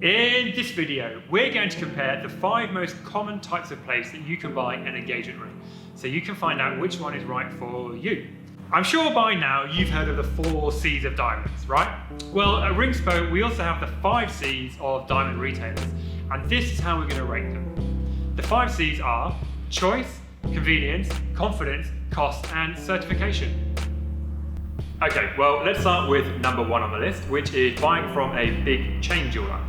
In this video, we're going to compare the 5 most common types of place that you can buy an engagement ring, so you can find out which one is right for you. I'm sure by now you've heard of the 4 C's of diamonds, right? Well, at Ringspo, we also have the 5 C's of diamond retailers, and this is how we're going to rate them. The 5 C's are choice, convenience, confidence, cost, and certification. Okay, well, let's start with number 1 on the list, which is buying from a big chain jeweler.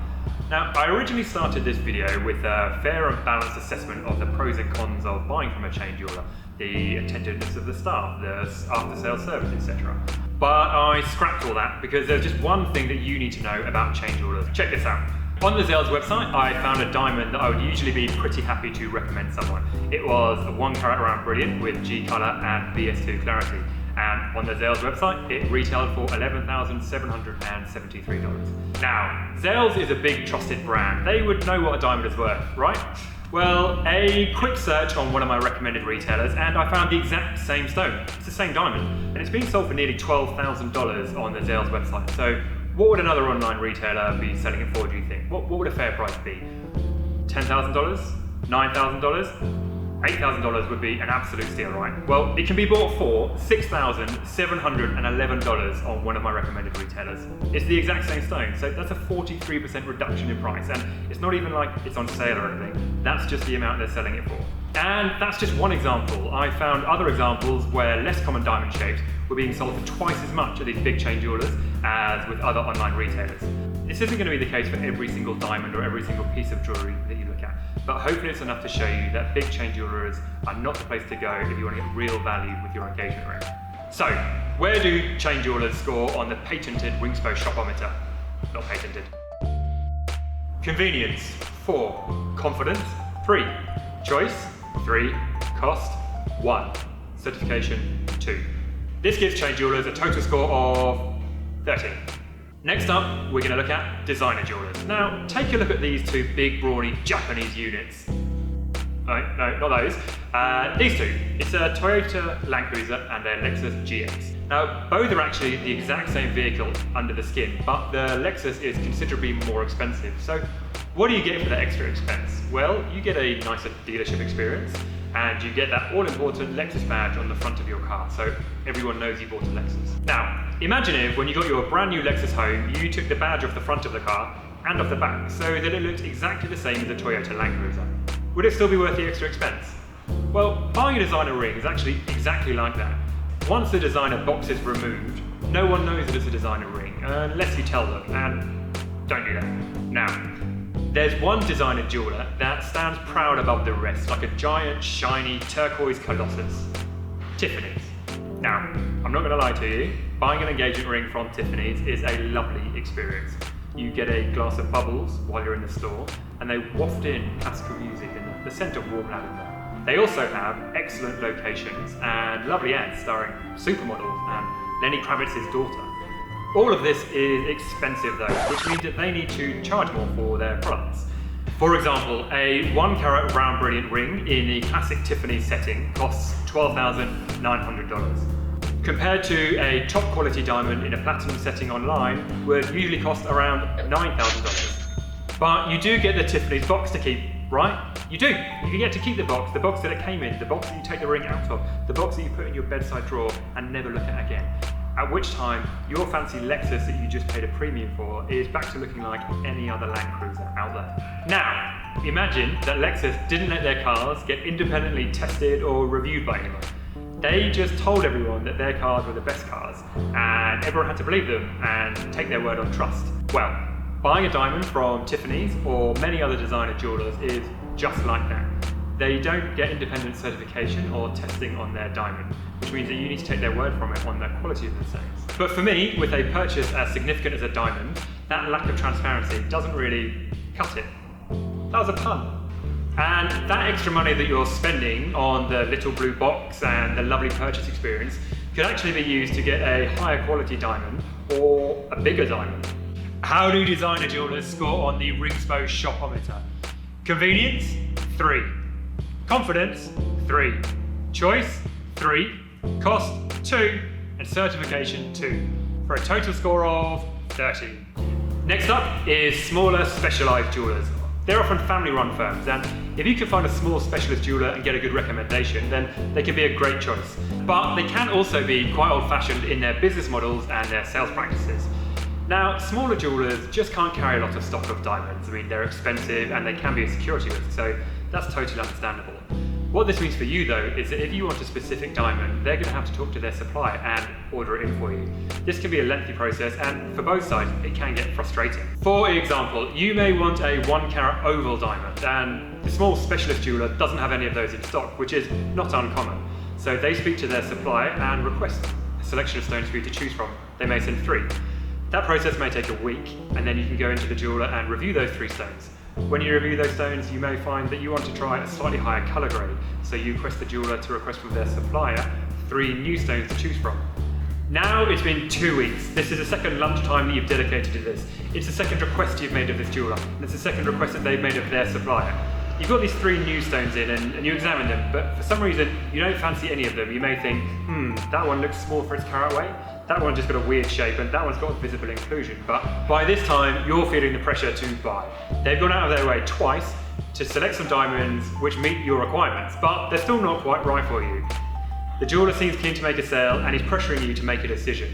Now, I originally started this video with a fair and balanced assessment of the pros and cons of buying from a chain jeweler, the attentiveness of the staff, the after-sales service, etc. But I scrapped all that because there's just one thing that you need to know about chain jewelers. Check this out. On the Zales website, I found a diamond that I would usually be pretty happy to recommend someone. It was a 1 carat round brilliant with G color and BS2 clarity. And on the Zales website, it retailed for $11,773. Now, Zales is a big trusted brand. They would know what a diamond is worth, right? Well, a quick search on one of my recommended retailers and I found the exact same stone. It's the same diamond, and it's being sold for nearly $12,000 on the Zales website. So what would another online retailer be selling it for, do you think? What would a fair price be? $10,000? $9,000? $8,000 would be an absolute steal, right? Well, it can be bought for $6,711 on one of my recommended retailers. It's the exact same stone, so that's a 43% reduction in price, and it's not even like it's on sale or anything. That's just the amount they're selling it for. And that's just one example. I found other examples where less common diamond shapes were being sold for twice as much at these big chain jewelers as with other online retailers. This isn't going to be the case for every single diamond or every single piece of jewellery that you look at, but hopefully it's enough to show you that big chain jewellers are not the place to go if you want to get real value with your engagement ring. So, where do chain jewellers score on the patented Ringspo Shopometer? Not patented. Convenience, 4. Confidence, 3. Choice, 3. Cost, 1. Certification, 2. This gives chain jewellers a total score of 13. Next up, we're going to look at designer jewelers. Now, take a look at these 2 big, brawny Japanese units. No, not those. These 2. It's a Toyota Land Cruiser and a Lexus GX. Now, both are actually the exact same vehicle under the skin, but the Lexus is considerably more expensive. So, what do you get for that extra expense? Well, you get a nicer dealership experience, and you get that all-important Lexus badge on the front of your car, so everyone knows you bought a Lexus. Now, imagine if when you got your brand new Lexus home, you took the badge off the front of the car and off the back, so that it looked exactly the same as a Toyota Land Cruiser. Would it still be worth the extra expense? Well, buying a designer ring is actually exactly like that. Once the designer box is removed, no one knows that it's a designer ring, unless you tell them, and don't do that. Now, there's one designer jeweler that stands proud above the rest, like a giant, shiny, turquoise colossus. Tiffany's. Now, I'm not going to lie to you, buying an engagement ring from Tiffany's is a lovely experience. You get a glass of bubbles while you're in the store, and they waft in classical music and the scent of warm lavender. They also have excellent locations and lovely ads starring supermodels and Lenny Kravitz's daughter. All of this is expensive though, which means that they need to charge more for their products. For example, a 1 carat round brilliant ring in the classic Tiffany setting costs $12,900. Compared to a top quality diamond in a platinum setting online would usually cost around $9,000. But you do get the Tiffany's box to keep, right? You do. You get to keep the box that it came in, the box that you take the ring out of, the box that you put in your bedside drawer and never look at again. At which time, your fancy Lexus that you just paid a premium for is back to looking like any other Land Cruiser out there. Now, imagine that Lexus didn't let their cars get independently tested or reviewed by anyone. They just told everyone that their cars were the best cars, and everyone had to believe them and take their word on trust. Well, buying a diamond from Tiffany's or many other designer jewelers is just like that. They don't get independent certification or testing on their diamond, which means that you need to take their word from it on the quality of the stones. But for me, with a purchase as significant as a diamond, that lack of transparency doesn't really cut it. That was a pun. And that extra money that you're spending on the little blue box and the lovely purchase experience could actually be used to get a higher quality diamond or a bigger diamond. How do designer jewelers score on the Ringspo Shopometer? Convenience, 3. Confidence, 3. Choice, 3. Cost, 2. And certification, 2. For a total score of 13. Next up is smaller specialised jewellers. They're often family-run firms, and if you can find a small specialist jeweller and get a good recommendation, then they can be a great choice. But they can also be quite old-fashioned in their business models and their sales practices. Now, smaller jewellers just can't carry a lot of stock of diamonds. I mean, they're expensive and they can be a security risk, so that's totally understandable. What this means for you though is that if you want a specific diamond, they're going to have to talk to their supplier and order it in for you. This can be a lengthy process, and for both sides it can get frustrating. For example, you may want a 1 carat oval diamond and the small specialist jeweller doesn't have any of those in stock, which is not uncommon. So they speak to their supplier and request a selection of stones for you to choose from. They may send 3. That process may take a week, and then you can go into the jeweller and review those 3 stones. When you review those stones, you may find that you want to try a slightly higher colour grade, so you request the jeweller to request from their supplier 3 new stones to choose from. Now it's been 2 weeks. This is the second lunchtime that you've dedicated to this. It's the second request you've made of this jeweller, and it's the second request that they've made of their supplier. You've got these 3 new stones in and you examine them, but for some reason you don't fancy any of them. You may think, that one looks small for its carat weight, that one just got a weird shape, and that one's got a visible inclusion. But by this time, you're feeling the pressure to buy. They've gone out of their way twice to select some diamonds which meet your requirements, but they're still not quite right for you. The jeweller seems keen to make a sale and he's pressuring you to make a decision.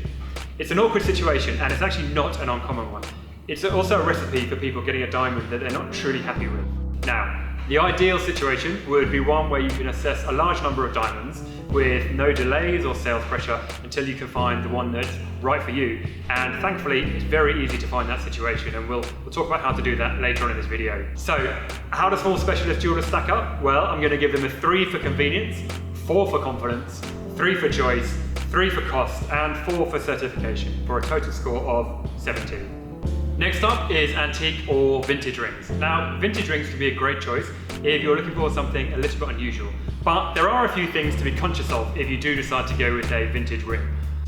It's an awkward situation, and it's actually not an uncommon one. It's also a recipe for people getting a diamond that they're not truly happy with. Now, the ideal situation would be one where you can assess a large number of diamonds with no delays or sales pressure until you can find the one that's right for you. And thankfully, it's very easy to find that situation, and we'll talk about how to do that later on in this video. So, how do small specialist jewellers stack up? Well, I'm going to give them a 3 for convenience, 4 for confidence, 3 for choice, 3 for cost, and 4 for certification, for a total score of 17. Next up is antique or vintage rings. Now, vintage rings can be a great choice if you're looking for something a little bit unusual, but there are a few things to be conscious of if you do decide to go with a vintage ring.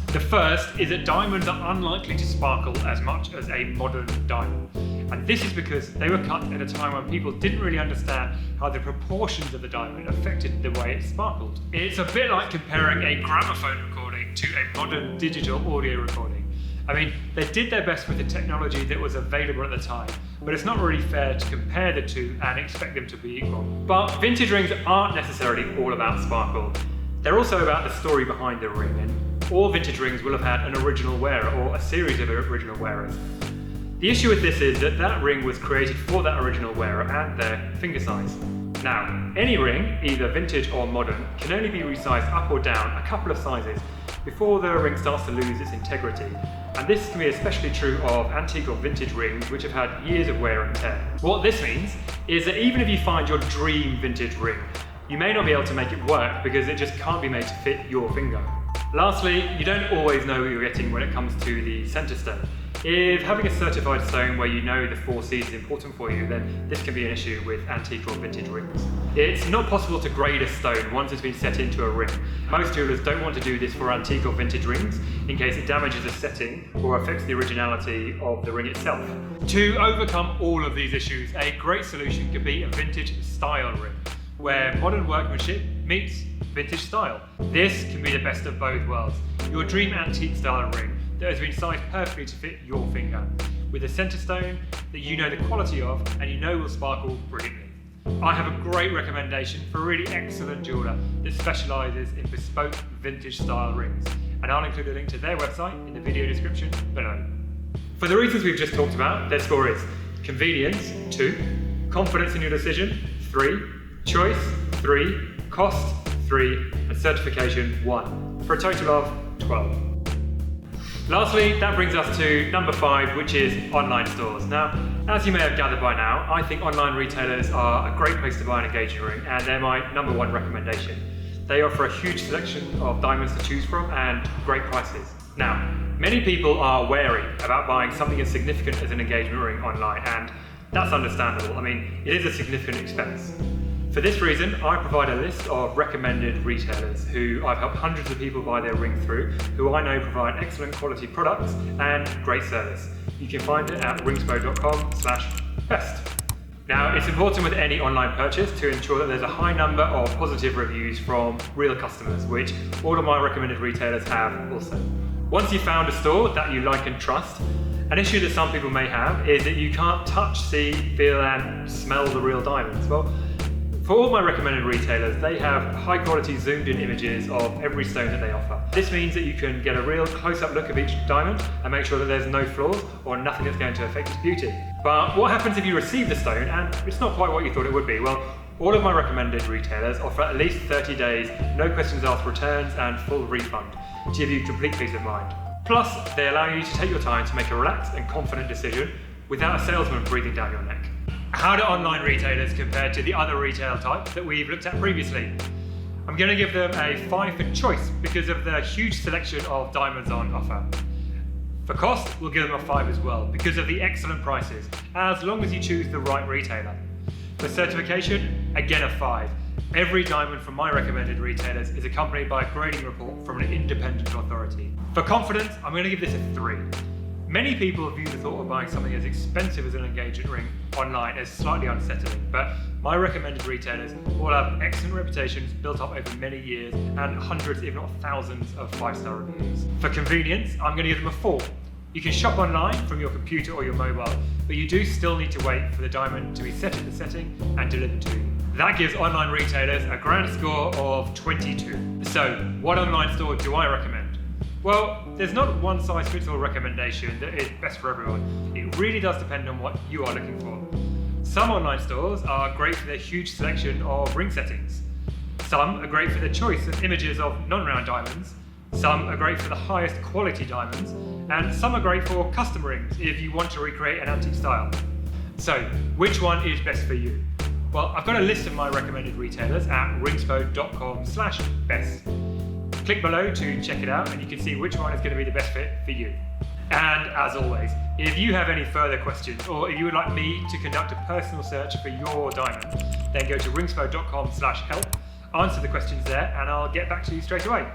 The first is that diamonds are unlikely to sparkle as much as a modern diamond. And this is because they were cut at a time when people didn't really understand how the proportions of the diamond affected the way it sparkled. It's a bit like comparing a gramophone recording to a modern digital audio recording. I mean, they did their best with the technology that was available at the time, but it's not really fair to compare the two and expect them to be equal. But vintage rings aren't necessarily all about sparkle. They're also about the story behind the ring, and all vintage rings will have had an original wearer or a series of original wearers. The issue with this is that that ring was created for that original wearer and their finger size. Now, any ring, either vintage or modern, can only be resized up or down a couple of sizes before the ring starts to lose its integrity. And this can be especially true of antique or vintage rings which have had years of wear and tear. What this means is that even if you find your dream vintage ring, you may not be able to make it work because it just can't be made to fit your finger. Lastly, you don't always know what you're getting when it comes to the center stone. If having a certified stone where you know the 4 C's is important for you, then this can be an issue with antique or vintage rings. It's not possible to grade a stone once it's been set into a ring. Most jewellers don't want to do this for antique or vintage rings in case it damages the setting or affects the originality of the ring itself. To overcome all of these issues, a great solution could be a vintage style ring, where modern workmanship meets vintage style. This can be the best of both worlds. Your dream antique style ring that has been sized perfectly to fit your finger, with a centre stone that you know the quality of and you know will sparkle brilliantly. I have a great recommendation for a really excellent jeweller that specialises in bespoke vintage style rings, and I'll include a link to their website in the video description below. For the reasons we've just talked about, their score is convenience 2, confidence in your decision 3, choice 3, cost 3, and certification 1, for a total of 12. Lastly, that brings us to number 5, which is online stores. Now, as you may have gathered by now, I think online retailers are a great place to buy an engagement ring, and they're my number 1 recommendation. They offer a huge selection of diamonds to choose from and great prices. Now, many people are wary about buying something as significant as an engagement ring online, and that's understandable. I mean, it is a significant expense. For this reason, I provide a list of recommended retailers who I've helped hundreds of people buy their ring through, who I know provide excellent quality products and great service. You can find it at ringspo.com/best. Now, it's important with any online purchase to ensure that there's a high number of positive reviews from real customers, which all of my recommended retailers have also. Once you've found a store that you like and trust, An issue that some people may have is that you can't touch, see, feel and smell the real diamonds. Well, for all my recommended retailers, they have high quality zoomed in images of every stone that they offer. This means that you can get a real close-up look of each diamond and make sure that there's no flaws or nothing that's going to affect its beauty. But what happens if you receive the stone and it's not quite what you thought it would be? Well, all of my recommended retailers offer at least 30 days, no questions asked returns and full refund to give you complete peace of mind. Plus, they allow you to take your time to make a relaxed and confident decision without a salesman breathing down your neck. How do online retailers compare to the other retail types that we've looked at previously? I'm going to give them a 5 for choice because of the huge selection of diamonds on offer. For cost, we'll give them a 5 as well because of the excellent prices, as long as you choose the right retailer. For certification, again a 5. Every diamond from my recommended retailers is accompanied by a grading report from an independent authority. For confidence, I'm going to give this a 3. Many people view the thought of buying something as expensive as an engagement ring online as slightly unsettling, but my recommended retailers all have excellent reputations built up over many years and hundreds, if not thousands, of 5-star reviews. For convenience, I'm going to give them a 4. You can shop online from your computer or your mobile, but you do still need to wait for the diamond to be set in the setting and delivered to you. That gives online retailers a grand score of 22. So, what online store do I recommend? Well, there's not one size fits all recommendation that is best for everyone. It really does depend on what you are looking for. Some online stores are great for their huge selection of ring settings. Some are great for the choice of images of non-round diamonds. Some are great for the highest quality diamonds. And some are great for custom rings if you want to recreate an antique style. So, which one is best for you? Well, I've got a list of my recommended retailers at ringspo.com/best. Click below to check it out and you can see which one is going to be the best fit for you. And as always, if you have any further questions or if you would like me to conduct a personal search for your diamond, then go to ringspo.com/help, answer the questions there and I'll get back to you straight away.